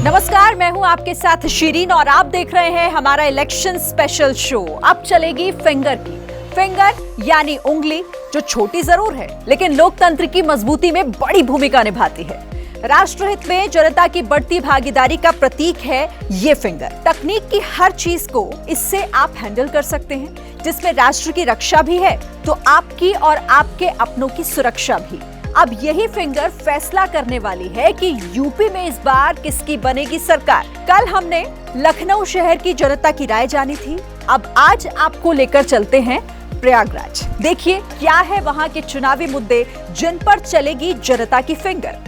नमस्कार, मैं हूं आपके साथ शिरीन और आप देख रहे हैं हमारा इलेक्शन स्पेशल शो। अब चलेगी फिंगर की। फिंगर यानी उंगली, जो छोटी जरूर है लेकिन लोकतंत्र की मजबूती में बड़ी भूमिका निभाती है। राष्ट्रहित में जनता की बढ़ती भागीदारी का प्रतीक है ये फिंगर। तकनीक की हर चीज को इससे आप हैंडल कर सकते हैं, जिसमें राष्ट्र की रक्षा भी है तो आपकी और आपके अपनों की सुरक्षा भी। अब यही फिंगर फैसला करने वाली है कि यूपी में इस बार किसकी बनेगी सरकार। कल हमने लखनऊ शहर की जनता की राय जानी थी, अब आज आपको लेकर चलते हैं प्रयागराज। देखिए क्या है वहां के चुनावी मुद्दे जिन पर चलेगी जनता की फिंगर।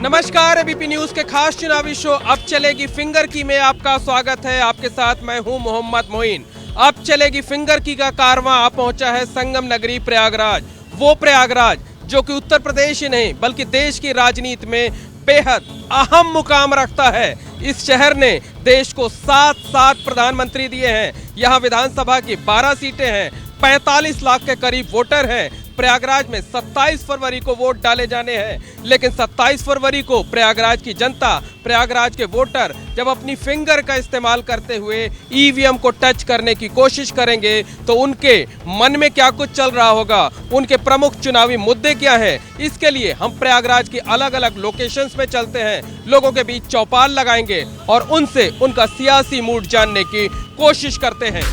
नमस्कार, एबीपी न्यूज के खास चुनावी शो अब चलेगी फिंगर की में आपका स्वागत है। आपके साथ मैं हूं मोहम्मद मोइन। अब चलेगी फिंगर की का कारवां आप पहुंचा है संगम नगरी प्रयागराज। वो प्रयागराज जो कि उत्तर प्रदेश ही नहीं बल्कि देश की राजनीति में बेहद अहम मुकाम रखता है। इस शहर ने देश को 7 प्रधानमंत्री दिए हैं। यहाँ विधानसभा की 12 सीटें हैं, 45 लाख के करीब वोटर हैं। प्रयागराज में 27 फरवरी को वोट डाले जाने हैं, लेकिन 27 फरवरी को प्रयागराज की जनता, प्रयागराज के वोटर जब अपनी फिंगर का इस्तेमाल करते हुए ईवीएम को टच करने की कोशिश करेंगे तो उनके मन में क्या कुछ चल रहा होगा, उनके प्रमुख चुनावी मुद्दे क्या हैं। इसके लिए हम प्रयागराज की अलग अलग लोकेशंस में चलते हैं, लोगों के बीच चौपाल लगाएंगे और उनसे उनका सियासी मूड जानने की कोशिश करते हैं।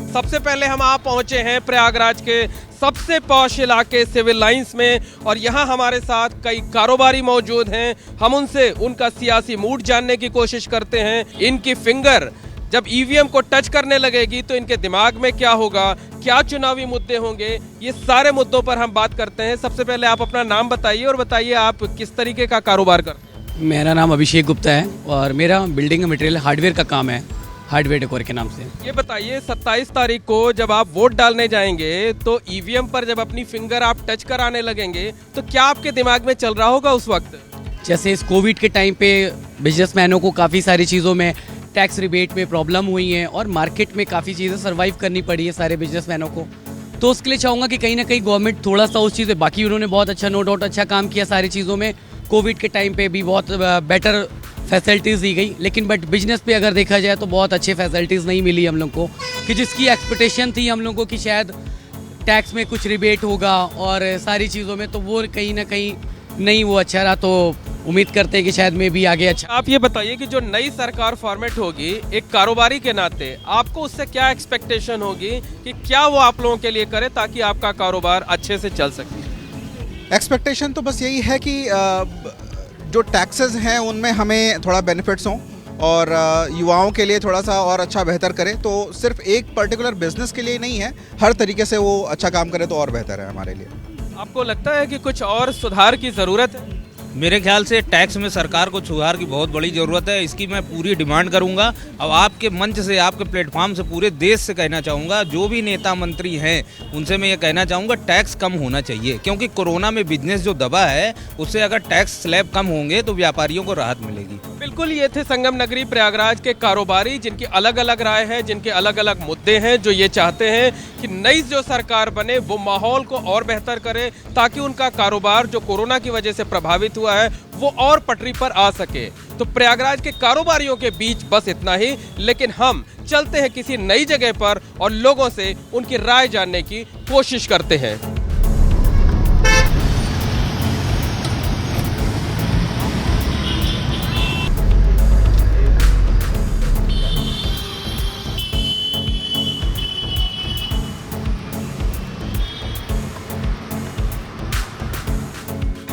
सबसे पहले हम आप पहुंचे हैं प्रयागराज के सबसे पॉश इलाके सिविल लाइंस में और यहाँ हमारे साथ कई कारोबारी मौजूद हैं। हम उनसे उनका सियासी मूड जानने की कोशिश करते हैं। इनकी फिंगर जब ईवीएम को टच करने लगेगी तो इनके दिमाग में क्या होगा, क्या चुनावी मुद्दे होंगे, ये सारे मुद्दों पर हम बात करते हैं। सबसे पहले आप अपना नाम बताइए और बताइए आप किस तरीके का कारोबार करते हैं। मेरा नाम अभिषेक गुप्ता है और मेरा बिल्डिंग मटेरियल हार्डवेयर का काम है, हार्डवेयर डेकोर के नाम से। ये बताइए 27 तारीख को जब आप वोट डालने जाएंगे तो ईवीएम पर जब अपनी फिंगर आप टच कराने लगेंगे तो क्या आपके दिमाग में चल रहा होगा उस वक्त? जैसे इस कोविड के टाइम पे बिजनेसमैनों को काफ़ी सारी चीज़ों में टैक्स रिबेट में प्रॉब्लम हुई है और मार्केट में काफ़ी चीज़ें सर्वाइव करनी पड़ी है सारे बिजनेसमैनों को। तो उसके लिए चाहूँगा कि कहीं ना कहीं गवर्नमेंट थोड़ा सा उस चीज़ में, बाकी उन्होंने बहुत अच्छा नो डाउट अच्छा काम किया सारी चीज़ों में, कोविड के टाइम पे भी बहुत बेटर फैसिलिटीज़ दी गई, लेकिन बट बिजनेस पे अगर देखा जाए तो बहुत अच्छे फैसिलिटीज़ नहीं मिली हम लोग को, कि जिसकी एक्सपेक्टेशन थी हम लोग को कि शायद टैक्स में कुछ रिबेट होगा और सारी चीज़ों में, तो वो कहीं ना कहीं नहीं वो अच्छा रहा। तो उम्मीद करते हैं कि शायद में भी आगे अच्छा। आप ये बताइए कि जो नई सरकार फॉर्मेट होगी, एक कारोबारी के नाते आपको उससे क्या एक्सपेक्टेशन होगी कि क्या वो आप लोगों के लिए करे ताकि आपका कारोबार अच्छे से चल सके? एक्सपेक्टेशन तो बस यही है कि जो टैक्सेस हैं उनमें हमें थोड़ा बेनिफिट्स हों और युवाओं के लिए थोड़ा सा और अच्छा बेहतर करें। तो सिर्फ एक पर्टिकुलर बिजनेस के लिए नहीं है, हर तरीके से वो अच्छा काम करे तो और बेहतर है हमारे लिए। आपको लगता है कि कुछ और सुधार की ज़रूरत है? मेरे ख्याल से टैक्स में सरकार को सुधार की बहुत बड़ी ज़रूरत है। इसकी मैं पूरी डिमांड करूंगा और आपके मंच से, आपके प्लेटफॉर्म से पूरे देश से कहना चाहूँगा, जो भी नेता मंत्री हैं उनसे मैं ये कहना चाहूँगा टैक्स कम होना चाहिए, क्योंकि कोरोना में बिजनेस जो दबा है उससे अगर टैक्स स्लैब कम होंगे तो व्यापारियों को राहत मिलेगी। बिल्कुल, ये थे संगम नगरी प्रयागराज के कारोबारी जिनकी अलग अलग राय है, जिनके अलग अलग मुद्दे हैं, जो ये चाहते हैं कि नई जो सरकार बने वो माहौल को और बेहतर करे ताकि उनका कारोबार जो कोरोना की वजह से प्रभावित हुआ है वो और पटरी पर आ सके। तो प्रयागराज के कारोबारियों के बीच बस इतना ही, लेकिन हम चलते हैं किसी नई जगह पर और लोगों से उनकी राय जानने की कोशिश करते हैं।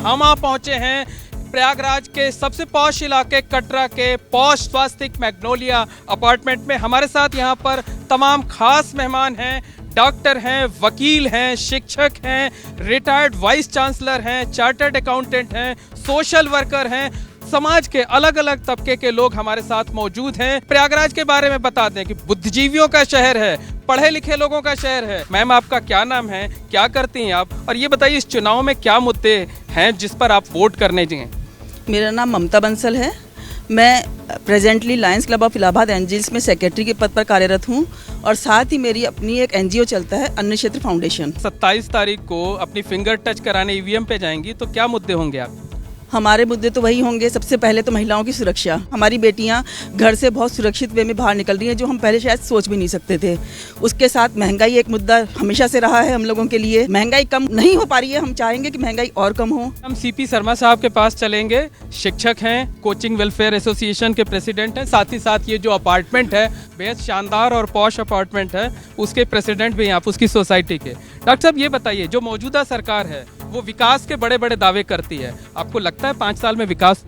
हम आप पहुंचे हैं प्रयागराज के सबसे पॉश इलाके कटरा के पॉश स्वास्तिक मैग्नोलिया अपार्टमेंट में हमारे साथ यहाँ पर तमाम खास मेहमान हैं। डॉक्टर हैं, वकील हैं, शिक्षक हैं, रिटायर्ड वाइस चांसलर हैं, चार्टर्ड अकाउंटेंट हैं, सोशल वर्कर हैं, समाज के अलग अलग तबके के लोग हमारे साथ मौजूद हैं। प्रयागराज के बारे में बता दें कि बुद्धिजीवियों का शहर है, पढ़े लिखे लोगों का शहर है। मैम, आपका क्या नाम है, क्या करती हैं आप, और ये बताइए इस चुनाव में क्या मुद्दे हैं जिस पर आप वोट करने जाएं? मेरा नाम ममता बंसल है। मैं presently Lions Club of Allahabad Angels में सेक्रेटरी के पद पर कार्यरत हूं और साथ ही मेरी अपनी एक एनजीओ चलता है अन्न क्षेत्र फाउंडेशन। 27 तारीख को अपनी फिंगर टच कराने ईवीएम पे जाएंगी तो क्या मुद्दे होंगे आप? हमारे मुद्दे तो वही होंगे। सबसे पहले तो महिलाओं की सुरक्षा। हमारी बेटियां घर से बहुत सुरक्षित वे में बाहर निकल रही हैं, जो हम पहले शायद सोच भी नहीं सकते थे। उसके साथ महंगाई एक मुद्दा हमेशा से रहा है हम लोगों के लिए। महंगाई कम नहीं हो पा रही है, हम चाहेंगे कि महंगाई और कम हो। हम सीपी शर्मा साहब के पास चलेंगे। शिक्षक हैं, कोचिंग वेलफेयर एसोसिएशन के प्रेसिडेंट हैं, साथ ही साथ ये जो अपार्टमेंट है बेहद शानदार और पॉश अपार्टमेंट है, उसके प्रेसिडेंट भी हैं आप, उसकी सोसाइटी के। डॉक्टर साहब, ये बताइए, जो मौजूदा सरकार है वो विकास के बड़े बड़े दावे करती है, आपको लगता है 5 साल में विकास?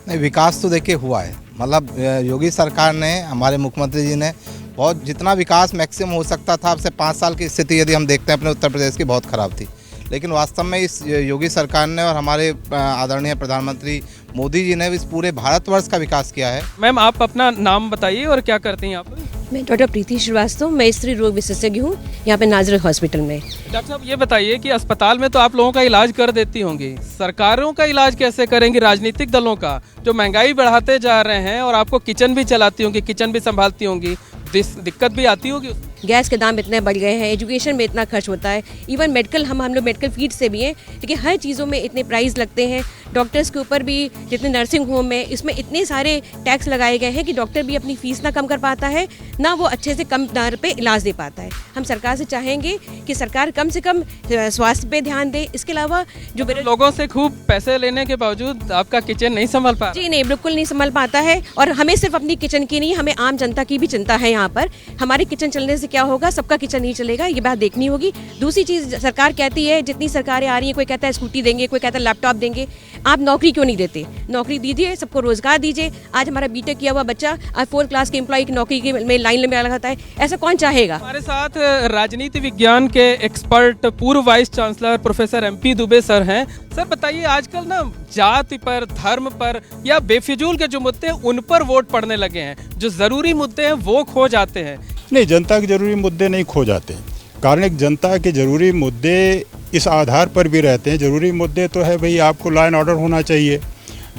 नहीं, विकास तो देखिए हुआ है। मतलब योगी सरकार ने, हमारे मुख्यमंत्री जी ने बहुत जितना विकास मैक्सिमम हो सकता था, अब से 5 साल की स्थिति यदि हम देखते हैं अपने उत्तर प्रदेश की, बहुत ख़राब थी। लेकिन वास्तव में इस योगी सरकार ने और हमारे आदरणीय प्रधानमंत्री मोदी जी ने इस पूरे भारतवर्ष का विकास किया है। मैम, आप अपना नाम बताइए और क्या करती हैं आप? मैं डॉक्टर प्रीति श्रीवास्तव, मैं स्त्री रोग विशेषज्ञ हूँ यहाँ पे नाजरत हॉस्पिटल में। डॉक्टर साहब, ये बताइए कि अस्पताल में तो आप लोगों का इलाज कर देती होंगी, सरकारों का इलाज कैसे करेंगी? राजनीतिक दलों का जो महंगाई बढ़ाते जा रहे हैं, और आपको किचन भी चलाती होंगी, किचन भी संभालती होंगी, दिक्कत भी आती होगी। गैस के दाम इतने बढ़ गए हैं, एजुकेशन में इतना खर्च होता है, इवन मेडिकल हम लोग मेडिकल फील्ड से भी हैं, लेकिन हर चीज़ों में इतने प्राइस लगते हैं। डॉक्टर्स के ऊपर भी, जितने नर्सिंग होम में, इसमें इतने सारे टैक्स लगाए गए हैं कि डॉक्टर भी अपनी फीस ना कम कर पाता है, ना वो अच्छे से कम दर पे इलाज दे पाता है। हम सरकार से चाहेंगे कि सरकार कम से कम स्वास्थ्य पे ध्यान दे। इसके अलावा जो लोगों से खूब पैसे लेने के बावजूद आपका किचन नहीं संभल पा? जी नहीं, बिल्कुल नहीं संभल पाता है। और हमें सिर्फ अपनी किचन की नहीं, हमें आम जनता की भी चिंता है। यहाँ पर हमारे किचन चलने से क्या होगा, सबका किचन नहीं चलेगा, ये बात देखनी होगी। दूसरी चीज़, सरकार कहती है, जितनी सरकारें आ रही हैं, कोई कहता है स्कूटी देंगे, कोई कहता है लैपटॉप देंगे। आप नौकरी क्यों नहीं देते? नौकरी दीजिए, सबको रोजगार दीजिए। आज हमारा बीटेक किया हुआ बच्चा आज 4th क्लास के एम्प्लॉय की नौकरी के में लाइन में लगाता है, ऐसा कौन चाहेगा? हमारे साथ राजनीति विज्ञान के एक्सपर्ट पूर्व vice chancellor professor MP Dubey sir हैं। सर बताइए, आजकल ना जाति पर, धर्म पर या बेफिजूल के जो मुद्दे हैं उन पर वोट पड़ने लगे हैं, जो जरूरी मुद्दे हैं वो खो जाते हैं। नहीं, जनता के जरूरी मुद्दे नहीं खो जाते। कारण एक जनता के जरूरी मुद्दे इस आधार पर भी रहते हैं। जरूरी मुद्दे तो है भाई, आपको लॉ एंड ऑर्डर होना चाहिए,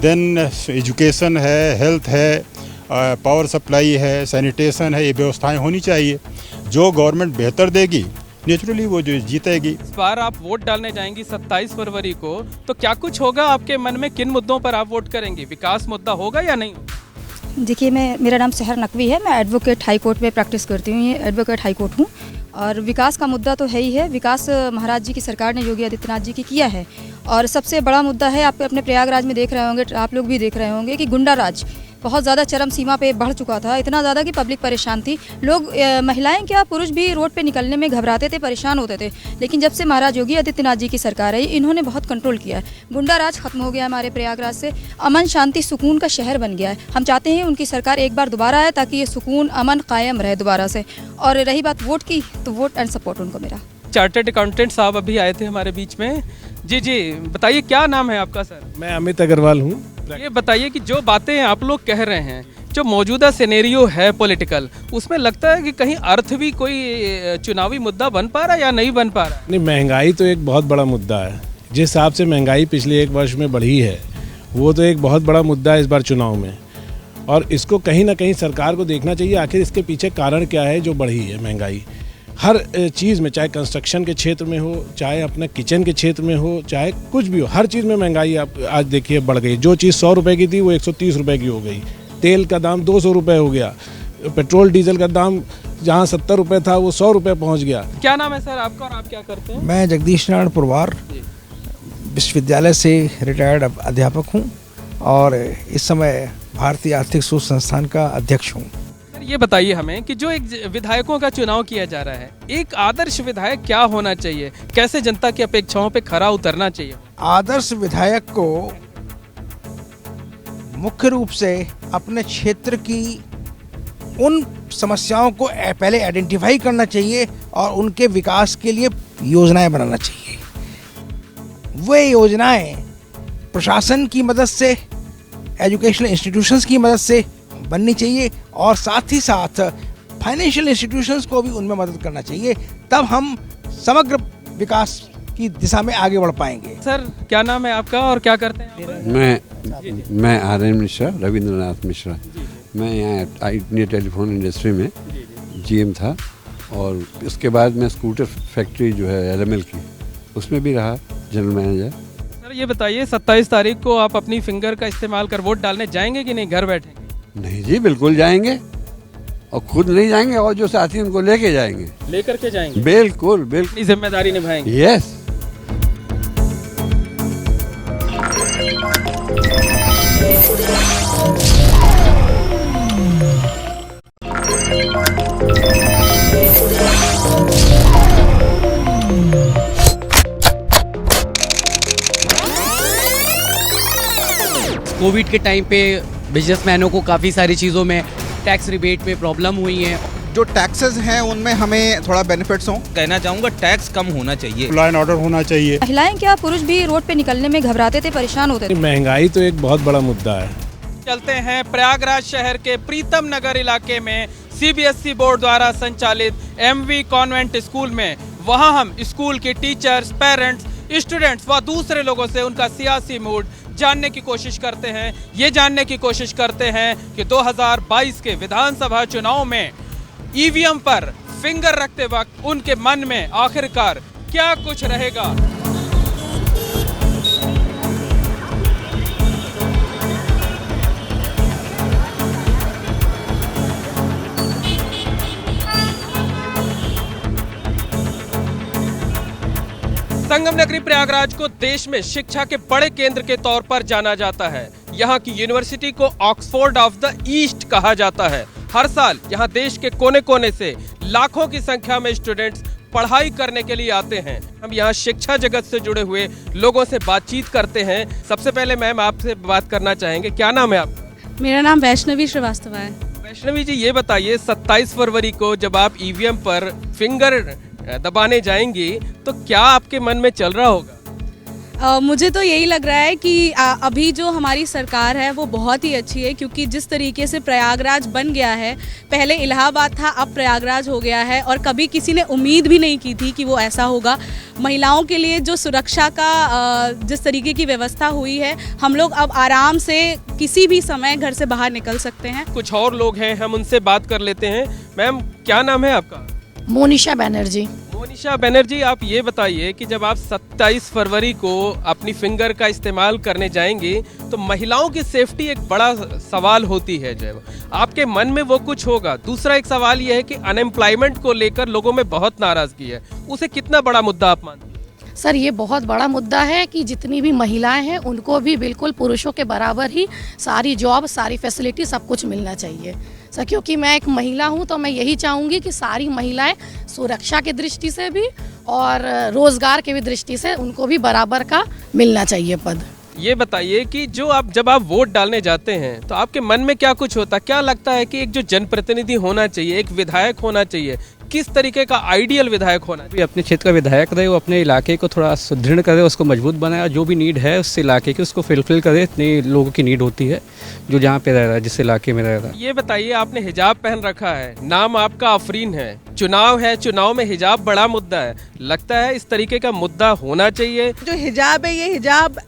देन एजुकेशन है, हेल्थ है, पावर सप्लाई है, सैनिटेशन है, ये व्यवस्थाएं होनी चाहिए। जो गवर्नमेंट बेहतर देगी, नेचुरली वो जो जीतेगी। इस बार आप वोट डालने जाएंगी 27 फरवरी को, तो क्या कुछ होगा आपके मन में? किन मुद्दों पर आप वोट करेंगी? विकास मुद्दा होगा या नहीं? देखिए, मेरा नाम सहर नकवी है, मैं एडवोकेट हाई कोर्ट में प्रैक्टिस करती हूँ, ये एडवोकेट हाई कोर्ट हूँ। और विकास का मुद्दा तो है ही है। विकास महाराज जी की सरकार ने, योगी आदित्यनाथ जी की किया है। और सबसे बड़ा मुद्दा है, आप अपने प्रयागराज में देख रहे होंगे, आप लोग भी देख रहे होंगे कि गुंडा राज बहुत ज़्यादा चरम सीमा पे बढ़ चुका था। इतना ज़्यादा कि पब्लिक परेशान थी। लोग, महिलाएं क्या, पुरुष भी रोड पे निकलने में घबराते थे, परेशान होते थे। लेकिन जब से महाराज योगी आदित्यनाथ जी की सरकार आई, इन्होंने बहुत कंट्रोल किया है। गुंडा राज खत्म हो गया हमारे प्रयागराज से, अमन शांति सुकून का शहर बन गया है। हम चाहते हैं उनकी सरकार एक बार दोबारा आए, ताकि ये सुकून अमन कायम रहे दोबारा से। और रही बात वोट की, तो वोट एंड सपोर्ट उनको मेरा। चार्टर्ड अकाउंटेंट साहब अभी आए थे हमारे बीच में। जी जी, बताइए क्या नाम है आपका? सर, मैं अमित अग्रवाल हूँ। ये बताइए कि जो बातें आप लोग कह रहे हैं, जो मौजूदा सिनेरियो है पॉलिटिकल, उसमें लगता है कि कहीं अर्थ भी कोई चुनावी मुद्दा बन पा रहा है या नहीं बन पा रहा? नहीं, महंगाई तो एक बहुत बड़ा मुद्दा है। जिस हिसाब से महंगाई पिछले 1 वर्ष में बढ़ी है, वो तो एक बहुत बड़ा मुद्दा है इस बार चुनाव में। और इसको कहीं ना कहीं सरकार को देखना चाहिए, आखिर इसके पीछे कारण क्या है जो बढ़ी है महंगाई। हर चीज़ में, चाहे कंस्ट्रक्शन के क्षेत्र में हो, चाहे अपने किचन के क्षेत्र में हो, चाहे कुछ भी हो, हर चीज़ में महंगाई आप आज देखिए बढ़ गई। जो चीज़ 100 रुपये की थी वो 130 रुपये की हो गई। तेल का दाम 200 रुपये हो गया। पेट्रोल डीजल का दाम जहाँ 70 रुपये था वो 100 रुपये पहुँच गया। क्या नाम है सर आपका और आप क्या करते हैं? मैं जगदीश नारायण पुरवार विश्वविद्यालय से रिटायर्ड अध्यापक हूँ और इस समय भारतीय आर्थिक शोध संस्थान का अध्यक्ष हूँ। ये बताइए हमें कि जो एक विधायकों का चुनाव किया जा रहा है, एक आदर्श विधायक क्या होना चाहिए? कैसे जनता की अपेक्षाओं पे खरा उतरना चाहिए? आदर्श विधायक को मुख्य रूप से अपने क्षेत्र की उन समस्याओं को पहले आइडेंटिफाई करना चाहिए और उनके विकास के लिए योजनाएं बनाना चाहिए। वे योजनाएं प्रशासन की मदद से, एजुकेशनल इंस्टीट्यूशंस की मदद से बननी चाहिए और साथ ही साथ फाइनेंशियल इंस्टीट्यूशंस को भी उनमें मदद करना चाहिए। तब हम समग्र विकास की दिशा में आगे बढ़ पाएंगे। सर क्या नाम है आपका और क्या करते हैं आप? मैं आर्यन मिश्रा, रविंद्रनाथ मिश्रा। मैं यहाँ इंडिया टेलीफोन इंडस्ट्री में जीएम था और उसके बाद मैं स्कूटर फैक्ट्री जो है LML की, उसमें भी रहा जनरल मैनेजर। सर ये बताइए 27 तारीख को आप अपनी फिंगर का इस्तेमाल कर वोट डालने जाएंगे कि नहीं, घर बैठेंगे? नहीं जी, बिल्कुल जाएंगे और खुद नहीं जाएंगे और जो साथी उनको लेके जाएंगे। लेकर के जाएंगे? बिल्कुल बिल्कुल। अपनी जिम्मेदारी निभाएंगे? यस। कोविड के टाइम पे बिजनेसमैनों को काफ़ी सारी चीज़ों में टैक्स रिबेट में प्रॉब्लम हुई है। जो टैक्सेस हैं उनमें हमें थोड़ा बेनिफिट्स हों। कहना चाहूँगा टैक्स कम होना चाहिए, लॉ एंड ऑर्डर होना चाहिए। महिलाएं क्या पुरुष भी रोड पे निकलने में घबराते थे, परेशान होते थे। महंगाई तो एक बहुत बड़ा मुद्दा है। चलते हैं प्रयागराज शहर के प्रीतम नगर इलाके में CBSE बोर्ड द्वारा संचालित MV कॉन्वेंट स्कूल में। वहां हम स्कूल के टीचर्स, पेरेंट्स, स्टूडेंट्स व दूसरे लोगों से उनका सियासी मूड जानने की कोशिश करते हैं। ये जानने की कोशिश करते हैं कि 2022 के विधानसभा चुनाव में EVM पर फिंगर रखते वक्त उनके मन में आखिरकार क्या कुछ रहेगा। संगम नगरी प्रयागराज को देश में शिक्षा के बड़े केंद्र के तौर पर जाना जाता है। यहाँ की यूनिवर्सिटी को ऑक्सफोर्ड ऑफ द ईस्ट कहा जाता है। हर साल यहाँ देश के कोने कोने से लाखों की संख्या में स्टूडेंट्स पढ़ाई करने के लिए आते हैं। हम यहाँ शिक्षा जगत से जुड़े हुए लोगों से बातचीत करते हैं। सबसे पहले मैम आपसे बात करना चाहेंगे, क्या नाम है आपका? मेरा नाम वैष्णवी श्रीवास्तव है। वैष्णवी जी ये बताइए 27 फरवरी को जब आप EVM पर फिंगर दबाने जाएंगी तो क्या आपके मन में चल रहा होगा? मुझे तो यही लग रहा है कि अभी जो हमारी सरकार है वो बहुत ही अच्छी है, क्योंकि जिस तरीके से प्रयागराज बन गया है, पहले इलाहाबाद था अब प्रयागराज हो गया है, और कभी किसी ने उम्मीद भी नहीं की थी कि वो ऐसा होगा। महिलाओं के लिए जो सुरक्षा का जिस तरीके की व्यवस्था हुई है, हम लोग अब आराम से किसी भी समय घर से बाहर निकल सकते हैं। कुछ और लोग हैं, हम उनसे बात कर लेते हैं। मैम क्या नाम है आपका? मोनिशा बनर्जी। मोनिशा बनर्जी, आप ये बताइए कि जब आप 27 फरवरी को अपनी फिंगर का इस्तेमाल करने जाएंगी तो महिलाओं की सेफ्टी एक बड़ा सवाल होती है, जो आपके मन में वो कुछ होगा। दूसरा एक सवाल ये है कि अनएम्प्लॉयमेंट को लेकर लोगों में बहुत नाराजगी है, उसे कितना बड़ा मुद्दा आप मानते हैं? सर ये बहुत बड़ा मुद्दा है कि जितनी भी महिलाएं हैं उनको भी बिल्कुल पुरुषों के बराबर ही सारी जॉब, सारी फैसिलिटी, सब कुछ मिलना चाहिए सर। क्योंकि मैं एक महिला हूं तो मैं यही चाहूँगी कि सारी महिलाएं सुरक्षा की दृष्टि से भी और रोजगार की भी दृष्टि से उनको भी बराबर का मिलना चाहिए पद। ये बताइए कि जब आप वोट डालने जाते हैं तो आपके मन में क्या कुछ होता है? क्या लगता है कि एक जो जनप्रतिनिधि होना चाहिए, एक विधायक होना चाहिए, किस तरीके का आइडियल विधायक होना चाहिए? अपने क्षेत्र का विधायक रहे, वो अपने इलाके को थोड़ा सुदृढ़ करे, उसको मजबूत बनाए, और जो भी नीड है उस इलाके की उसको फुलफिल करे। इतने लोगों की नीड होती है जो जहाँ पे रह रहा है, जिस इलाके में रह रहा है। ये बताइए, आपने हिजाब पहन रखा है, नाम आपका आफरीन है, चुनाव है, चुनाव में हिजाब बड़ा मुद्दा है, लगता है इस तरीके का मुद्दा होना चाहिए? जो हिजाब है, ये हिजाब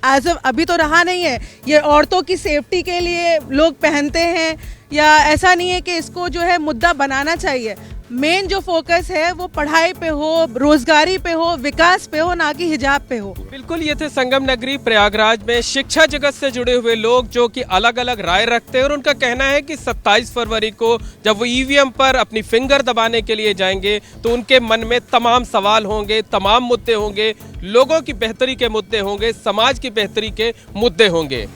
अभी तो रहा नहीं है, ये औरतों की सेफ्टी के लिए लोग पहनते हैं, या ऐसा नहीं है कि इसको जो है मुद्दा बनाना चाहिए। मेन जो फोकस है वो पढ़ाई पे हो, रोजगारी पे हो, विकास पे हो, ना कि हिजाब पे हो। बिल्कुल, ये थे संगम नगरी प्रयागराज में शिक्षा जगत से जुड़े हुए लोग जो कि अलग अलग राय रखते हैं, और उनका कहना है कि 27 फरवरी को जब वो EVM पर अपनी फिंगर दबाने के लिए जाएंगे तो उनके मन में तमाम सवाल होंगे, तमाम मुद्दे होंगे, लोगों की बेहतरी के मुद्दे होंगे, समाज की बेहतरी के मुद्दे होंगे।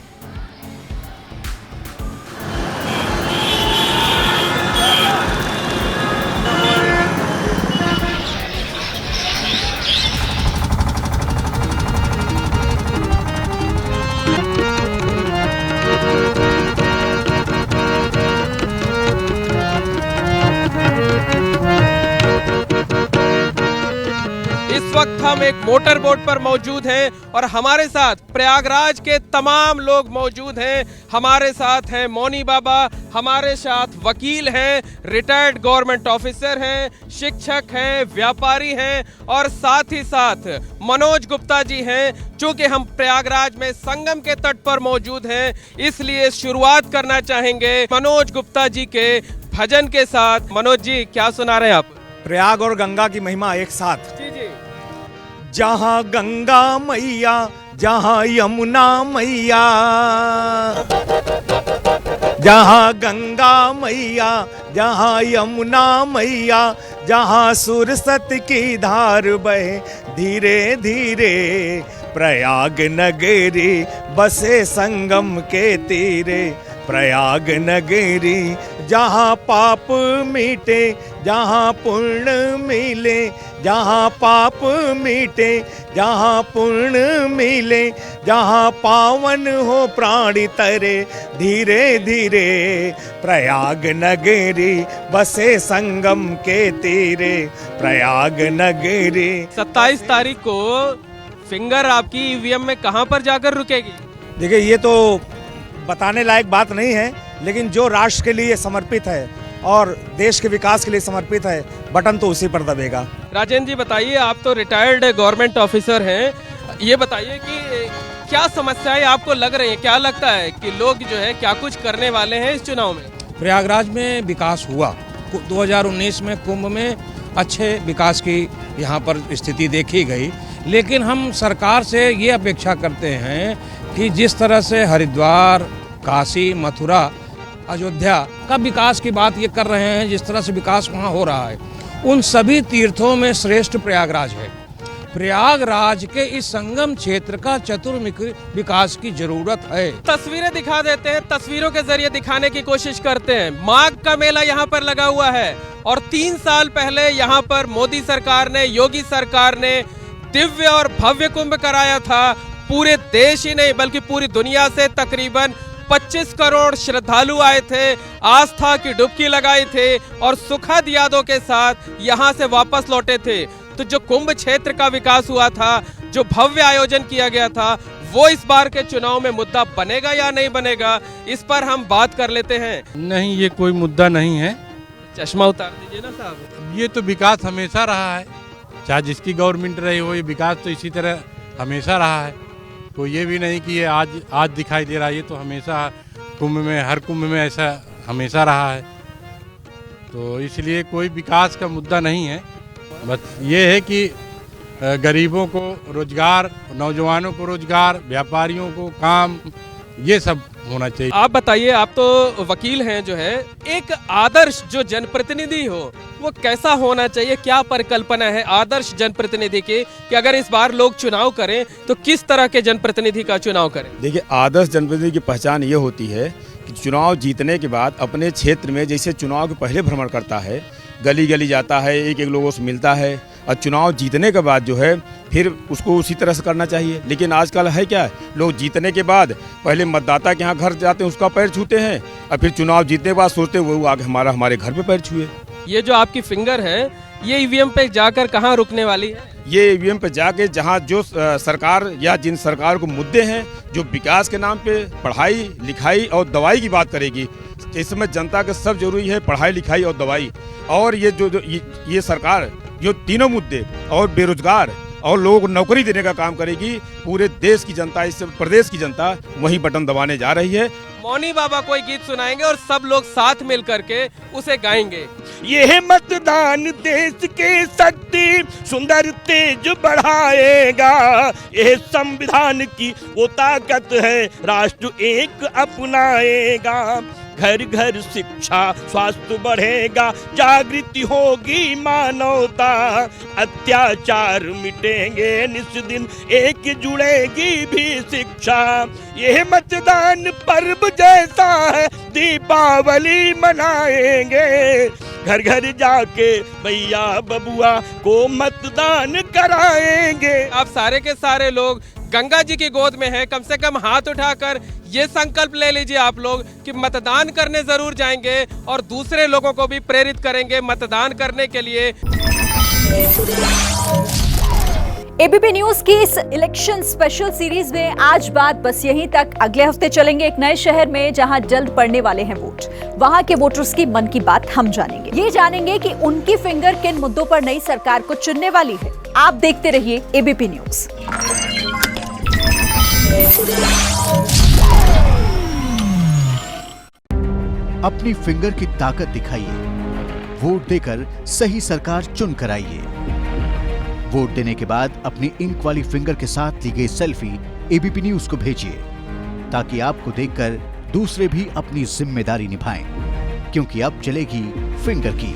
वक्त हम एक मोटर बोट पर मौजूद हैं और हमारे साथ प्रयागराज के तमाम लोग मौजूद हैं। हमारे साथ हैं मौनी बाबा, हमारे साथ वकील हैं, रिटायर्ड गवर्नमेंट ऑफिसर हैं, शिक्षक हैं, व्यापारी हैं और साथ ही साथ मनोज गुप्ता जी हैं। चूंकि हम प्रयागराज में संगम के तट पर मौजूद हैं, इसलिए शुरुआत करना चाहेंगे मनोज गुप्ता जी के भजन के साथ। मनोज जी, क्या सुना रहे हैं आप? प्रयाग और गंगा की महिमा एक साथ। जी जी। जहाँ गंगा मैया, जहाँ यमुना मैया, जहाँ गंगा मैया, जहाँ यमुना मैया, जहाँ सुरसत की धार बहे धीरे धीरे, प्रयाग नगरी बसे संगम के तीरे, प्रयाग नगरी जहाँ पाप मीटे, जहाँ पुण्य मिले, जहाँ पाप मीटे, जहाँ पुण्य मिले, जहाँ पावन हो प्राणी तरे धीरे धीरे, प्रयाग नगरी बसे संगम के तीरे, प्रयाग नगरी। 27 तारीख को फिंगर आपकी ईवीएम में कहां पर जाकर रुकेगी? देखिए, ये तो बताने लायक बात नहीं है, लेकिन जो राष्ट्र के लिए समर्पित है और देश के विकास के लिए समर्पित है, बटन तो उसी पर दबेगा। राजेंद्र जी बताइए, आप तो रिटायर्ड गवर्नमेंट ऑफिसर हैं, ये बताइए कि क्या समस्याएं आपको लग रही हैं? क्या लगता है कि लोग जो है क्या कुछ करने वाले हैं इस चुनाव में? प्रयागराज में विकास हुआ, 2019 में कुंभ में अच्छे विकास की यहाँ पर स्थिति देखी गई, लेकिन हम सरकार से ये अपेक्षा करते हैं कि जिस तरह से हरिद्वार, काशी, मथुरा, अयोध्या का विकास की बात ये कर रहे हैं, जिस तरह से विकास वहाँ हो रहा है, उन सभी तीर्थों में श्रेष्ठ प्रयागराज है। प्रयागराज के इस संगम क्षेत्र का चतुर्मुखी विकास की जरूरत है। तस्वीरें दिखा देते हैं, तस्वीरों के जरिए दिखाने की कोशिश करते हैं। माघ का मेला यहाँ पर लगा हुआ है और 3 साल पहले यहाँ पर मोदी सरकार ने, योगी सरकार ने दिव्य और भव्य कुंभ कराया था। पूरे देश ही नहीं बल्कि पूरी दुनिया से तकरीबन 25 करोड़ श्रद्धालु आए थे, आस्था की डुबकी लगाई थे और सुखद यादों के साथ यहाँ से वापस लौटे थे। तो जो कुंभ क्षेत्र का विकास हुआ था, जो भव्य आयोजन किया गया था, वो इस बार के चुनाव में मुद्दा बनेगा या नहीं बनेगा, इस पर हम बात कर लेते हैं। नहीं, ये कोई मुद्दा नहीं है। चश्मा उतार दीजिए ना साहब। ये तो विकास हमेशा रहा है, चाहे जिसकी गवर्नमेंट रही हो, ये विकास तो इसी तरह हमेशा रहा है। तो ये भी नहीं कि ये आज दिखाई दे रहा है, ये तो हमेशा कुंभ में, हर कुंभ में ऐसा हमेशा रहा है। तो इसलिए कोई विकास का मुद्दा नहीं है। बस ये है कि गरीबों को रोजगार, नौजवानों को रोजगार, व्यापारियों को काम, ये सब होना चाहिए। आप बताइए, आप तो वकील हैं, जो है एक आदर्श जो जनप्रतिनिधि हो वो कैसा होना चाहिए? क्या परिकल्पना है आदर्श जनप्रतिनिधि की कि अगर इस बार लोग चुनाव करें तो किस तरह के जनप्रतिनिधि का चुनाव करें? देखिए, आदर्श जनप्रतिनिधि की पहचान ये होती है कि चुनाव जीतने के बाद अपने क्षेत्र में, जैसे चुनाव के पहले भ्रमण करता है, गली गली जाता है, एक एक लोगों से मिलता है, और चुनाव जीतने के बाद जो है फिर उसको उसी तरह से करना चाहिए। लेकिन आजकल है क्या, लोग जीतने के बाद पहले मतदाता के यहाँ घर जाते हैं, उसका पैर छूते हैं, और फिर चुनाव जीतने के बाद सोचते हैं वो आगे हमारे घर पे पैर छुए। ये जो आपकी फिंगर है, ये ईवीएम पे जाकर कहाँ रुकने वाली है? ये ईवीएम पे जाके जहाँ जो सरकार या जिन सरकार को मुद्दे हैं, जो विकास के नाम पे पढ़ाई, लिखाई और दवाई की बात करेगी। इस समय जनता के सब जरूरी है, पढ़ाई, लिखाई और दवाई। और ये ये सरकार जो तीनों मुद्दे और बेरोजगार और लोगों को नौकरी देने का काम करेगी, पूरे देश की जनता, इस प्रदेश की जनता वही बटन दबाने जा रही है। मौनी बाबा कोई गीत सुनाएंगे और सब लोग साथ मिल करके उसे गाएंगे। यह मतदान देश के शक्ति सुंदर तेज बढ़ाएगा, यह संविधान की वो ताकत है राष्ट्र एक अपनाएगा। घर घर शिक्षा स्वास्थ्य बढ़ेगा, जागृति होगी मानवता, अत्याचार मिटेंगे निस्दिन, एक जुड़ेगी भी शिक्षा। यह मतदान पर्व जैसा है, दीपावली मनाएंगे, घर घर जाके भैया बबुआ को मतदान कराएंगे। आप सारे के सारे लोग गंगा जी की गोद में हैं, कम से कम हाथ उठाकर ये संकल्प ले लीजिए आप लोग कि मतदान करने जरूर जाएंगे और दूसरे लोगों को भी प्रेरित करेंगे मतदान करने के लिए। एबीपी न्यूज की इस इलेक्शन स्पेशल सीरीज में आज बात बस यहीं तक। अगले हफ्ते चलेंगे एक नए शहर में जहां जल्द पड़ने वाले हैं वोट। वहां के वोटर्स की मन की बात हम जानेंगे। ये जानेंगे कि उनकी फिंगर किन मुद्दों पर नई सरकार को चुनने वाली है। आप देखते रहिए एबीपी न्यूज। अपनी फिंगर की ताकत दिखाइए, वोट देकर सही सरकार चुन कर आइए। वोट देने के बाद अपनी इंक वाली फिंगर के साथ ली गई सेल्फी एबीपी न्यूज को भेजिए, ताकि आपको देखकर दूसरे भी अपनी जिम्मेदारी निभाएं, क्योंकि अब चलेगी फिंगर की।